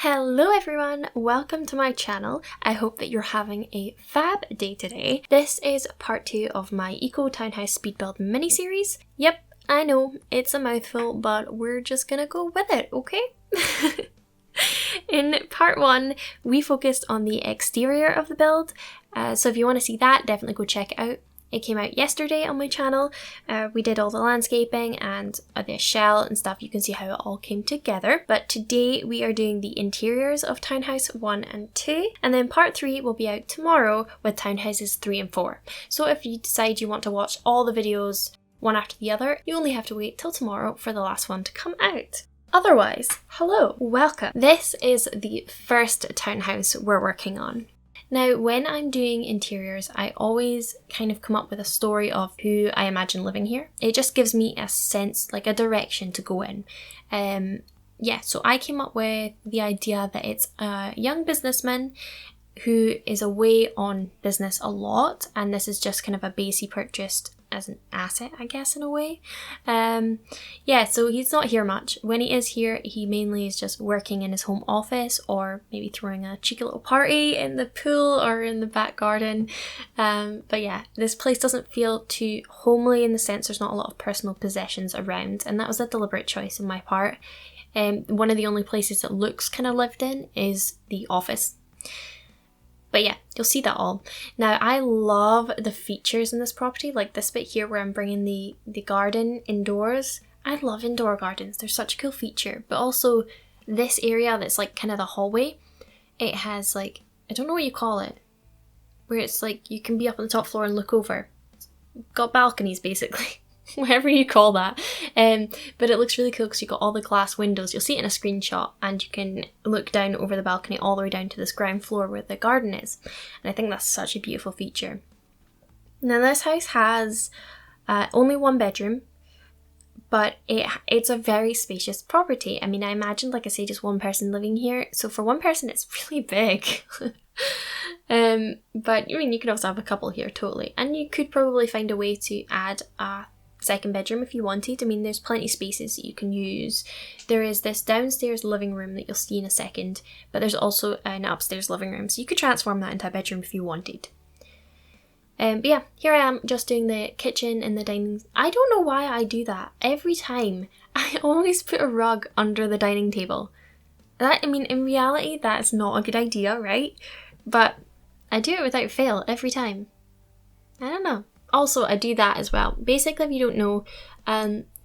Hello everyone, welcome to my channel. I hope that you're having a fab day today. This is part 2 of my Eco Townhouse Speed Build mini-series. Yep, I know, it's a mouthful, but we're just gonna go with it, okay? In part 1, we focused on the exterior of the build, so if you want to see that, definitely go check it out. It came out yesterday on my channel. We did all the landscaping and the shell and stuff. You can see how it all came together. But today we are doing the interiors of Townhouse 1 and 2. And then part 3 will be out tomorrow with Townhouses 3 and 4. So if you decide you want to watch all the videos one after the other, you only have to wait till tomorrow for the last one to come out. Otherwise, hello, welcome. This is the first townhouse we're working on. Now, when I'm doing interiors, I always kind of come up with a story of who I imagine living here. It just gives me a sense, like a direction to go in. Yeah, so I came up with the idea that it's a young businessman who is away on business a lot, and this is just kind of a base he purchased as an asset, I guess, in a way. Yeah, so he's not here much. When he is here, he mainly is just working in his home office or maybe throwing a cheeky little party in the pool or in the back garden. But yeah, this place doesn't feel too homely in the sense there's not a lot of personal possessions around, and that was a deliberate choice on my part. One of the only places that looks kind of lived in is the office. But yeah, you'll see that all. Now, I love the features in this property, like this bit here where I'm bringing the garden indoors. I love indoor gardens, they're such a cool feature. But also this area that's like kind of the hallway, it has like, I don't know what you call it, where it's like you can be up on the top floor and look over. It's got balconies basically. Whatever you call that, but it looks really cool because you've got all the glass windows. You'll see it in a screenshot, and you can look down over the balcony all the way down to this ground floor where the garden is, and I think that's such a beautiful feature. Now, this house has only one bedroom, but it's a very spacious property. I mean, I imagined, like I say, just one person living here, so for one person it's really big. But I mean, you could also have a couple here, totally, and you could probably find a way to add a second bedroom if you wanted. I mean, there's plenty of spaces that you can use. There is this downstairs living room that you'll see in a second, but there's also an upstairs living room, so you could transform that into a bedroom if you wanted. But yeah, here I am just doing the kitchen and the dining. I don't know why I do that. Every time, I always put a rug under the dining table. I mean, in reality, that's not a good idea, right? But I do it without fail every time. I don't know. Also, I do that as well. Basically, if you don't know,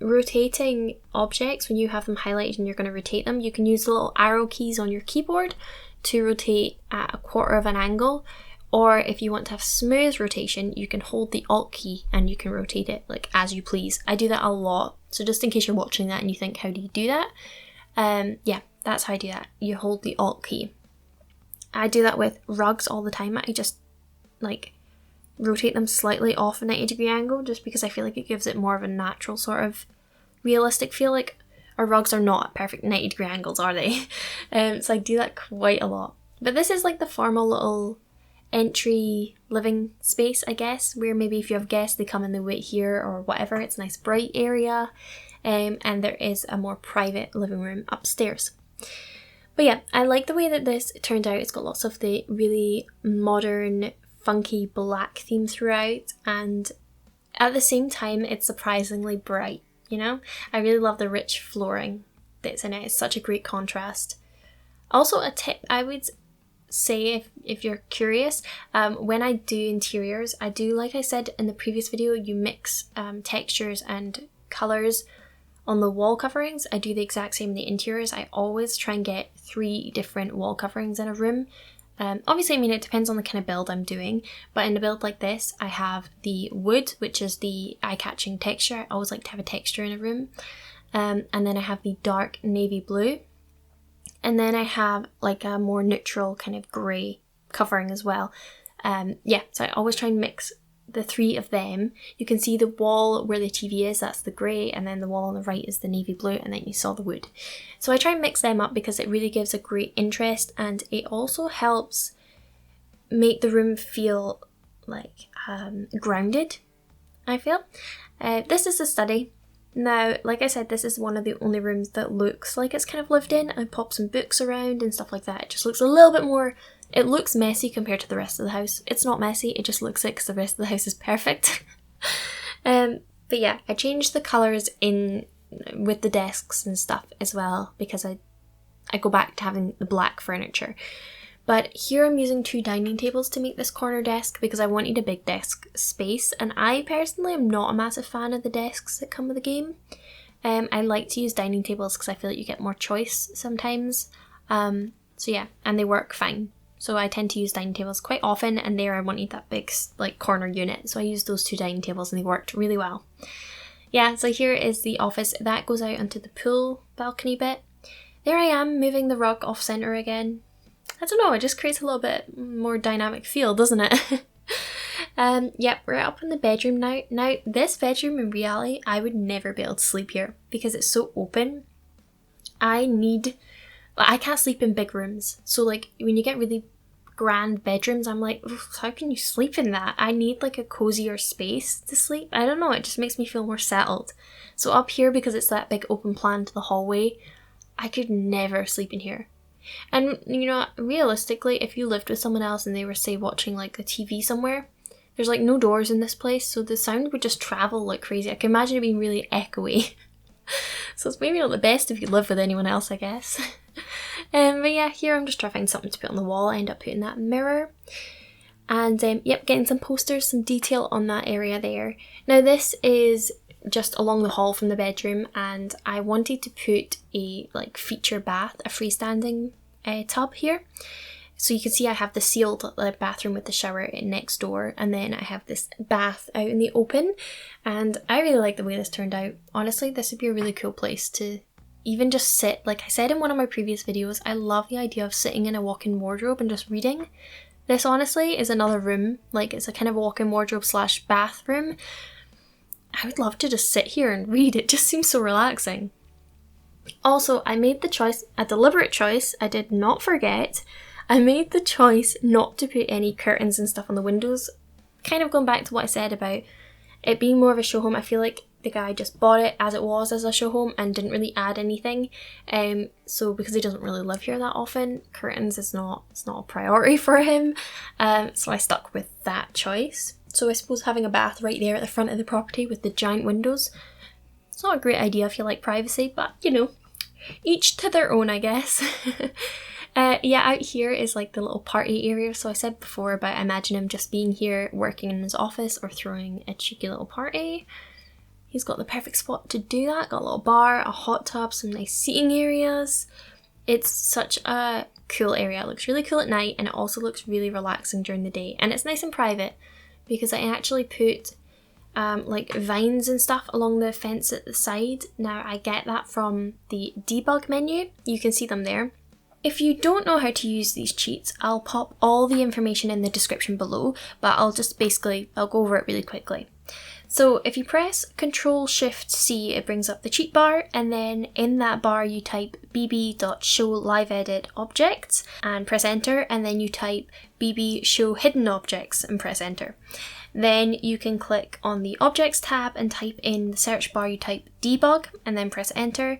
rotating objects, when you have them highlighted and you're going to rotate them, you can use the little arrow keys on your keyboard to rotate at a quarter of an angle. Or if you want to have smooth rotation, you can hold the Alt key and you can rotate it like as you please. I do that a lot. So just in case you're watching that and you think, how do you do that? Yeah, that's how I do that. You hold the Alt key. I do that with rugs all the time. I just like rotate them slightly off a 90-degree angle just because I feel like it gives it more of a natural sort of realistic feel. Like our rugs are not perfect 90-degree angles, are they? So I do that quite a lot. But this is like the formal little entry living space, I guess, where maybe if you have guests, they come and they wait here or whatever. It's a nice bright area, and there is a more private living room upstairs. But yeah, I like the way that this turned out. It's got lots of the really modern, funky black theme throughout, and at the same time it's surprisingly bright, you know? I really love the rich flooring that's in it. It's such a great contrast. Also, a tip I would say, if you're curious, when I do interiors, I do, like I said in the previous video, you mix textures and colours on the wall coverings. I do the exact same in the interiors. I always try and get 3 different wall coverings in a room. Obviously, I mean, it depends on the kind of build I'm doing, but in a build like this, I have the wood, which is the eye-catching texture. I always like to have a texture in a room. And then I have the dark navy blue. And then I have like a more neutral kind of grey covering as well. Yeah, so I always try and mix the 3 of them. You can see the wall where the TV is, that's the grey, and then the wall on the right is the navy blue, and then you saw the wood. So I try and mix them up because it really gives a great interest, and it also helps make the room feel like grounded, I feel. This is a study. Now, like I said, this is one of the only rooms that looks like it's kind of lived in. I pop some books around and stuff like that. It just looks a little bit more, it looks messy compared to the rest of the house. It's not messy, it just looks it because the rest of the house is perfect. But yeah, I changed the colours in with the desks and stuff as well because I go back to having the black furniture. But here I'm using 2 dining tables to make this corner desk because I wanted a big desk space, and I personally am not a massive fan of the desks that come with the game. I like to use dining tables because I feel like you get more choice sometimes. So yeah, and they work fine. So I tend to use dining tables quite often, and there I wanted that big like corner unit, so I used those 2 dining tables and they worked really well. Yeah, so here is the office. That goes out onto the pool balcony bit. There I am, moving the rug off centre again. I don't know, it just creates a little bit more dynamic feel, doesn't it? Yep, we're up in the bedroom now. Now, this bedroom, in reality, I would never be able to sleep here because it's so open. I can't sleep in big rooms. So, like, when you get really grand bedrooms, I'm like, how can you sleep in that? I need, like, a cozier space to sleep. I don't know, it just makes me feel more settled. So up here, because it's that big open plan to the hallway, I could never sleep in here. And, you know, realistically, if you lived with someone else and they were, say, watching, like, a TV somewhere, there's, like, no doors in this place, so the sound would just travel like crazy. I can imagine it being really echoey. So it's maybe not the best if you live with anyone else, I guess. But yeah, here I'm just trying to find something to put on the wall. I end up putting that mirror. And, yep, getting some posters, some detail on that area there. Now, this is just along the hall from the bedroom, and I wanted to put a like feature bath, a freestanding tub here. So you can see I have the sealed bathroom with the shower next door, and then I have this bath out in the open, and I really like the way this turned out. Honestly, this would be a really cool place to even just sit. Like I said in one of my previous videos, I love the idea of sitting in a walk-in wardrobe and just reading. This honestly is another room, like it's a kind of walk-in wardrobe / bathroom. I would love to just sit here and read. It just seems so relaxing. Also, I made the choice, a deliberate choice, I did not forget. I made the choice not to put any curtains and stuff on the windows. Kind of going back to what I said about it being more of a show home. I feel like the guy just bought it as it was as a show home and didn't really add anything. So because he doesn't really live here that often, curtains is not a priority for him. So I stuck with that choice. So I suppose having a bath right there at the front of the property with the giant windows, it's not a great idea if you like privacy, but you know, each to their own, I guess. Yeah, out here is like the little party area. So I said before about I imagine him just being here working in his office or throwing a cheeky little party. He's got the perfect spot to do that. Got a little bar, a hot tub, some nice seating areas. It's such a cool area. It looks really cool at night, and it also looks really relaxing during the day. And it's nice and private because I actually put like vines and stuff along the fence at the side. Now I get that from the debug menu. You can see them there. If you don't know how to use these cheats, I'll pop all the information in the description below, but I'll go over it really quickly. So if you press Ctrl-Shift-C, it brings up the cheat bar, and then in that bar you type bb.showliveeditobjects and press enter, and then you type bb.showhiddenobjects and press enter. Then you can click on the Objects tab and type in the search bar, you type DEBUG and then press enter.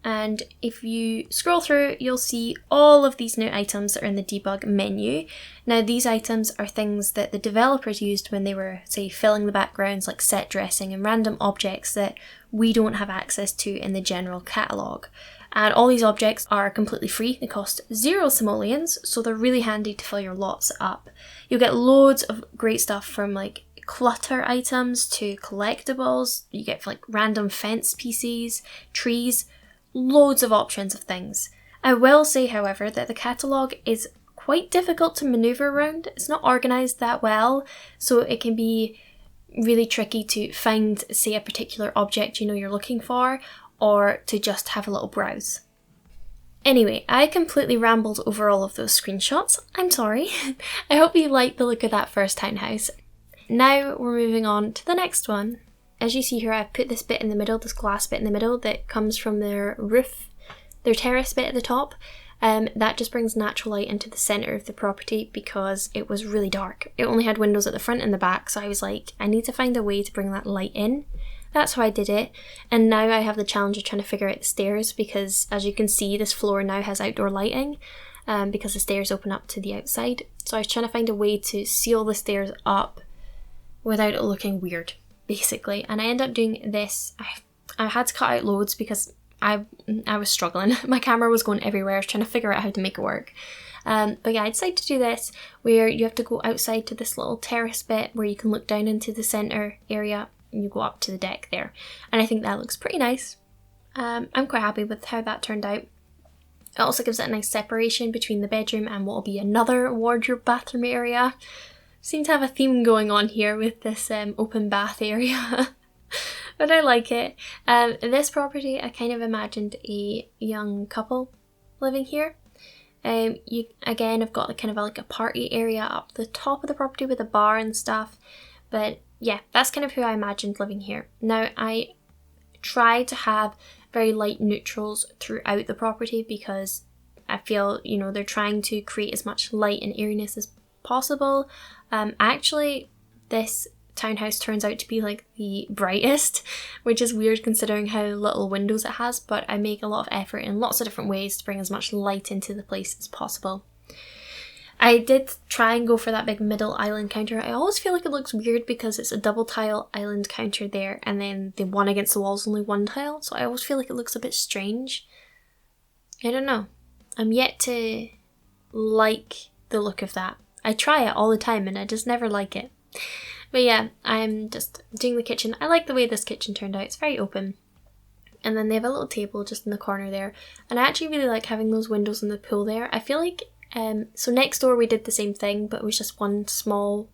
And if you scroll through, you'll see all of these new items that are in the debug menu. Now these items are things that the developers used when they were, say, filling the backgrounds, like set dressing and random objects that we don't have access to in the general catalogue. And all these objects are completely free. They cost 0 simoleons, so they're really handy to fill your lots up. You'll get loads of great stuff from like clutter items to collectibles. You get like random fence pieces, trees, loads of options of things. I will say, however, that the catalogue is quite difficult to manoeuvre around. It's not organised that well, so it can be really tricky to find, say, a particular object you know you're looking for, or to just have a little browse. Anyway, I completely rambled over all of those screenshots. I'm sorry. I hope you liked the look of that first townhouse. Now we're moving on to the next one. As you see here, I've put this bit in the middle, this glass bit in the middle that comes from their roof, their terrace bit at the top. That just brings natural light into the centre of the property because it was really dark. It only had windows at the front and the back, so I was like, I need to find a way to bring that light in. that's how I did it. And now I have the challenge of trying to figure out the stairs, because as you can see, this floor now has outdoor lighting because the stairs open up to the outside. So I was trying to find a way to seal the stairs up without it looking weird, basically. And I ended up doing this. I had to cut out loads because I was struggling. My camera was going everywhere. I was trying to figure out how to make it work. But yeah, I decided to do this where you have to go outside to this little terrace bit where you can look down into the centre area and you go up to the deck there. And I think that looks pretty nice. I'm quite happy with how that turned out. It also gives it a nice separation between the bedroom and what will be another wardrobe bathroom area. Seem to have a theme going on here with this open bath area. But I like it. This property, I kind of imagined a young couple living here. You again have got kind of like a party area up the top of the property with a bar and stuff. But yeah, that's kind of who I imagined living here. Now I try to have very light neutrals throughout the property because I feel, you know, they're trying to create as much light and airiness as possible. Actually, this townhouse turns out to be like the brightest, which is weird considering how little windows it has, but I make a lot of effort in lots of different ways to bring as much light into the place as possible. I did try and go for that big middle island counter. I always feel like it looks weird because it's a double tile island counter there and then the one against the wall is only one tile, so I always feel like it looks a bit strange. I don't know. I'm yet to like the look of that. I try it all the time and I just never like it. But yeah, I'm just doing the kitchen. I like the way this kitchen turned out. It's very open. And then they have a little table just in the corner there. And I actually really like having those windows in the pool there. I feel like, so next door we did the same thing, but it was just one small,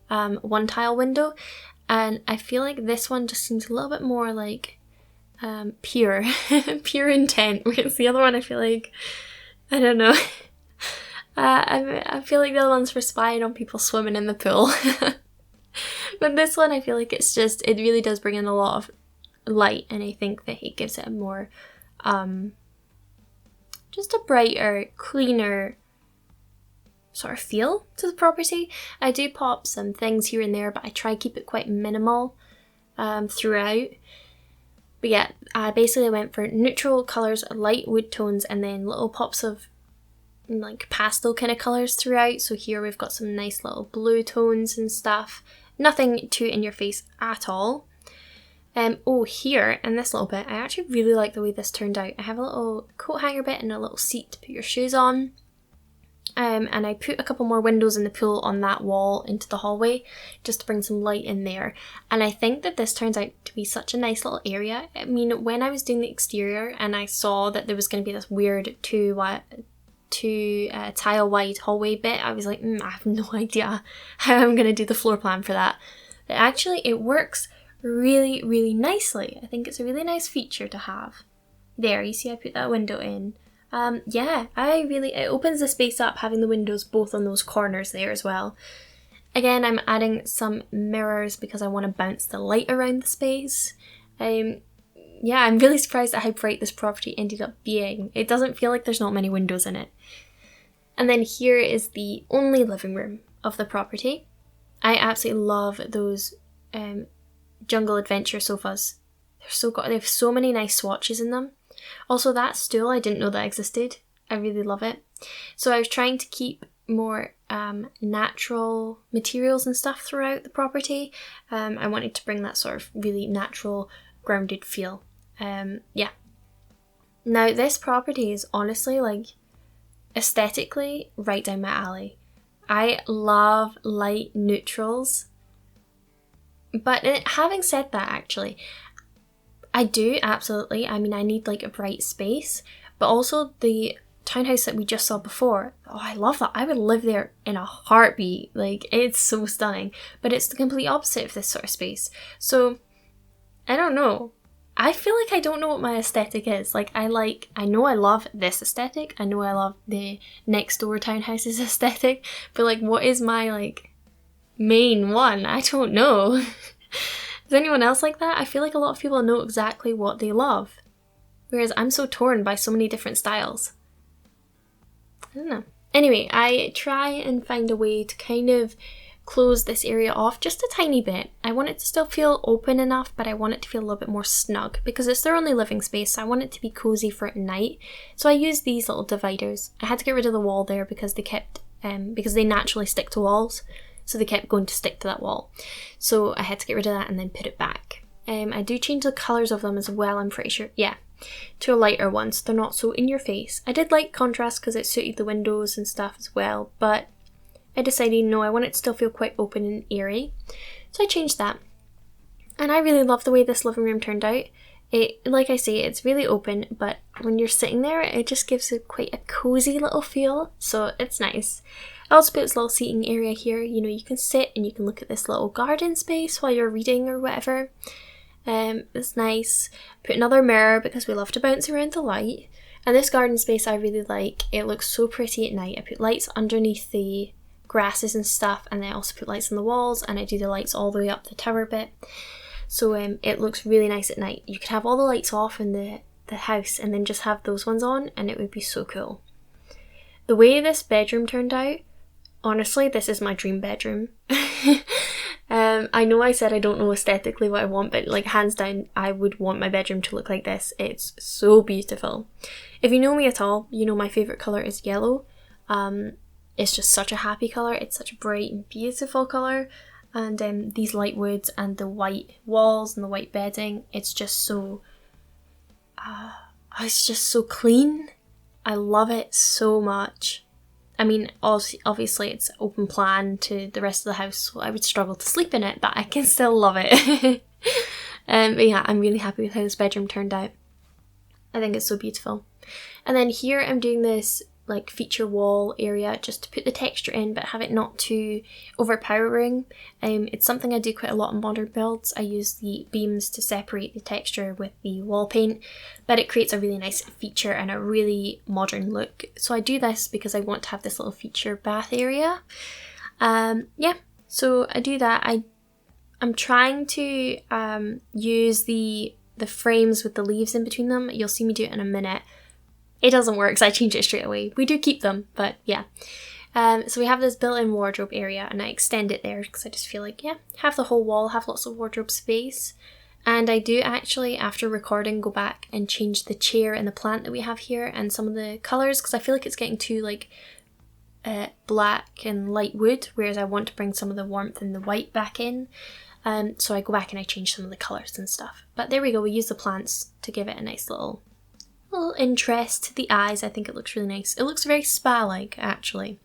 one tile window. And I feel like this one just seems a little bit more like pure, pure intent. Whereas the other one I feel like, I don't know. I feel like the other one's for spying on people swimming in the pool. But this one I feel like it's just, it really does bring in a lot of light, and I think that it gives it a more, just a brighter, cleaner sort of feel to the property. I do pop some things here and there, but I try to keep it quite minimal throughout. But yeah, I basically went for neutral colours, light wood tones, and then little pops of like pastel kind of colours throughout. So here we've got some nice little blue tones and stuff. Nothing too in your face at all. Oh, here in this little bit, I actually really like the way this turned out. I have a little coat hanger bit and a little seat to put your shoes on. And I put a couple more windows in the pool on that wall into the hallway just to bring some light in there. And I think that this turns out to be such a nice little area. I mean, when I was doing the exterior and I saw that there was going to be this weird two tile wide hallway bit, I was like, I have no idea how I'm going to do the floor plan for that. But actually it works really, really nicely. I think it's a really nice feature to have. There, you see I put that window in. Yeah, it opens the space up having the windows both on those corners there as well. Again, I'm adding some mirrors because I want to bounce the light around the space. Yeah, I'm really surprised at how bright this property ended up being. It doesn't feel like there's not many windows in it. And then here is the only living room of the property. I absolutely love those jungle adventure sofas. They have so many nice swatches in them. Also, that stool, I didn't know that existed. I really love it. So I was trying to keep more natural materials and stuff throughout the property. I wanted to bring that sort of really natural, grounded feel. Yeah. Now this property is honestly like aesthetically right down my alley. I love light neutrals. But having said that, actually, I do absolutely. I mean, I need like a bright space, but also the townhouse that we just saw before. Oh, I love that. I would live there in a heartbeat. Like, it's so stunning. But it's the complete opposite of this sort of space. So, I don't know. I feel like I don't know what my aesthetic is. Like, I know I love this aesthetic. I know I love the next door townhouses aesthetic. But like, what is my like main one? I don't know. Is anyone else like that? I feel like a lot of people know exactly what they love. Whereas I'm so torn by so many different styles. I don't know. Anyway, I try and find a way to kind of close this area off just a tiny bit. I want it to still feel open enough, but I want it to feel a little bit more snug because it's their only living space, so I want it to be cozy for at night. So I used these little dividers. I had to get rid of the wall there because they kept, because they naturally stick to walls, so they kept going to stick to that wall. So I had to get rid of that and then put it back. I do change the colours of them as well, I'm pretty sure, yeah, to a lighter one so they're not so in your face. I did like contrast because it suited the windows and stuff as well, but I decided no, I want it to still feel quite open and airy, so I changed that. And I really love the way this living room turned out. It, like I say, it's really open, but when you're sitting there, it just gives it quite a cozy little feel, so it's nice. I also put this little seating area here. You know, you can sit and you can look at this little garden space while you're reading or whatever. It's nice. Put another mirror because we love to bounce around the light. And this garden space I really like. It looks so pretty at night. I put lights underneath the grasses and stuff, and then I also put lights on the walls, and I do the lights all the way up the tower bit. So it looks really nice at night. You could have all the lights off in the house and then just have those ones on, and it would be so cool. The way this bedroom turned out, honestly, this is my dream bedroom. I know I said I don't know aesthetically what I want, but like hands down, I would want my bedroom to look like this. It's so beautiful. If you know me at all, you know my favourite colour is yellow. It's just such a happy colour. It's such a bright and beautiful colour. And these light woods and the white walls and the white bedding, it's just so clean. I love it so much. I mean, obviously it's open plan to the rest of the house, so I would struggle to sleep in it, but I can still love it. But yeah, I'm really happy with how this bedroom turned out. I think it's so beautiful. And then here I'm doing this like feature wall area just to put the texture in, but have it not too overpowering. It's something I do quite a lot in modern builds. I use the beams to separate the texture with the wall paint, but it creates a really nice feature and a really modern look. So I do this because I want to have this little feature bath area. Yeah, so I do that. I'm trying to use the frames with the leaves in between them. You'll see me do it in a minute. It doesn't work, so I change it straight away. We do keep them, but yeah. So we have this built-in wardrobe area, and I extend it there because I just feel like, yeah, have the whole wall, have lots of wardrobe space. And I do actually, after recording, go back and change the chair and the plant that we have here and some of the colours, because I feel like it's getting too like black and light wood, whereas I want to bring some of the warmth and the white back in. So I go back and I change some of the colours and stuff. But there we go, we use the plants to give it a nice little interest to the eyes. I think it looks really nice. It looks very spa-like, actually.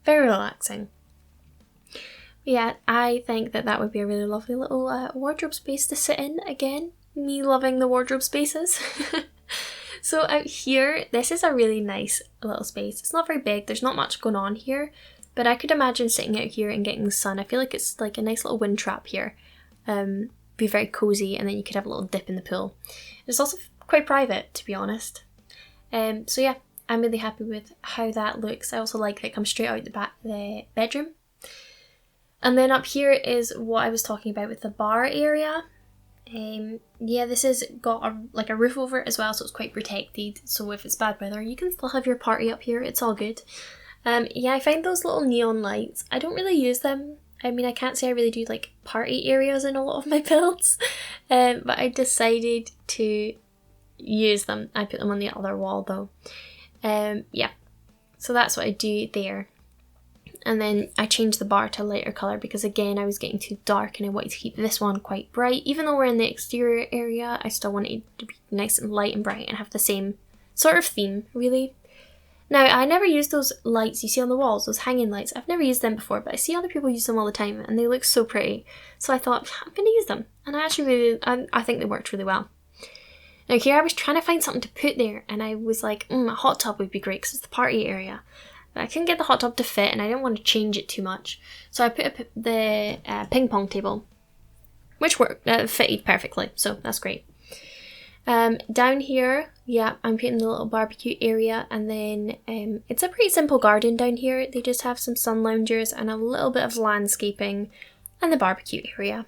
Very relaxing. But yeah, I think that would be a really lovely little wardrobe space to sit in again. Me loving the wardrobe spaces. So out here, this is a really nice little space. It's not very big, there's not much going on here, but I could imagine sitting out here and getting the sun. I feel like it's like a nice little wind trap here. Be very cozy, and then you could have a little dip in the pool. It's also quite private, to be honest. So yeah, I'm really happy with how that looks. I also like that it comes straight out the bedroom. And then up here is what I was talking about with the bar area. Yeah, this has got a roof over it as well, so it's quite protected. So if it's bad weather, you can still have your party up here. It's all good. Yeah, I find those little neon lights, I don't really use them. I mean, I can't say I really do like party areas in a lot of my builds, but I decided to use them. I put them on the other wall though. Yeah, so that's what I do there. And then I changed the bar to a lighter colour because again I was getting too dark and I wanted to keep this one quite bright. Even though we're in the exterior area, I still wanted it to be nice and light and bright and have the same sort of theme, really. Now, I never used those lights you see on the walls, those hanging lights. I've never used them before, but I see other people use them all the time and they look so pretty. So I thought, I'm going to use them. And I actually I think they worked really well. Now here I was trying to find something to put there and I was like, a hot tub would be great because it's the party area. But I couldn't get the hot tub to fit and I didn't want to change it too much. So I put the ping pong table, which worked, fitted perfectly, so that's great. Down here, yeah, I'm putting the little barbecue area, and then it's a pretty simple garden down here. They just have some sun loungers and a little bit of landscaping and the barbecue area.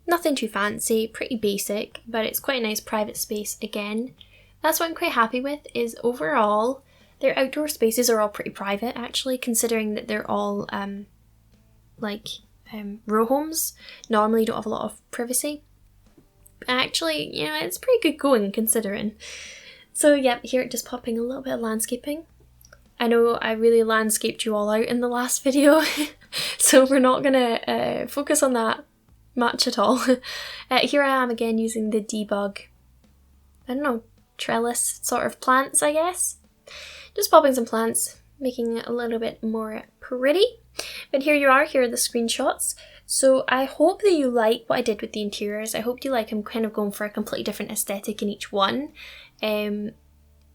Nothing too fancy, pretty basic, but it's quite a nice private space again. That's what I'm quite happy with, is overall their outdoor spaces are all pretty private actually, considering that they're all like row homes normally don't have a lot of privacy. Actually, you know, it's pretty good going considering. So yeah, here just popping a little bit of landscaping. I know I really landscaped you all out in the last video, so we're not gonna focus on that much at all. Here I am again using the DEBUG, I don't know, trellis sort of plants, I guess. Just popping some plants, making it a little bit more pretty. But here you are, here are the screenshots. So I hope that you like what I did with the interiors. I hope you like I'm kind of going for a completely different aesthetic in each one.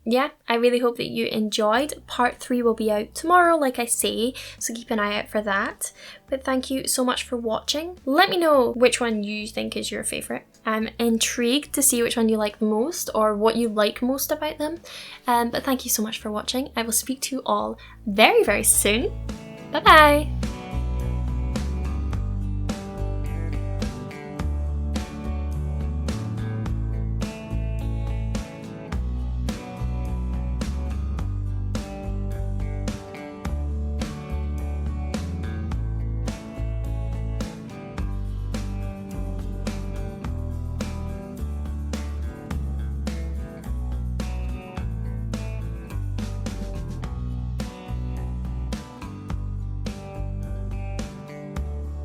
Yeah, I really hope that you enjoyed. Part 3 will be out tomorrow, like I say, so keep an eye out for that. But thank you so much for watching. Let me know which one you think is your favourite. I'm intrigued to see which one you like the most or what you like most about them. But thank you so much for watching. I will speak to you all very, very soon. Bye bye!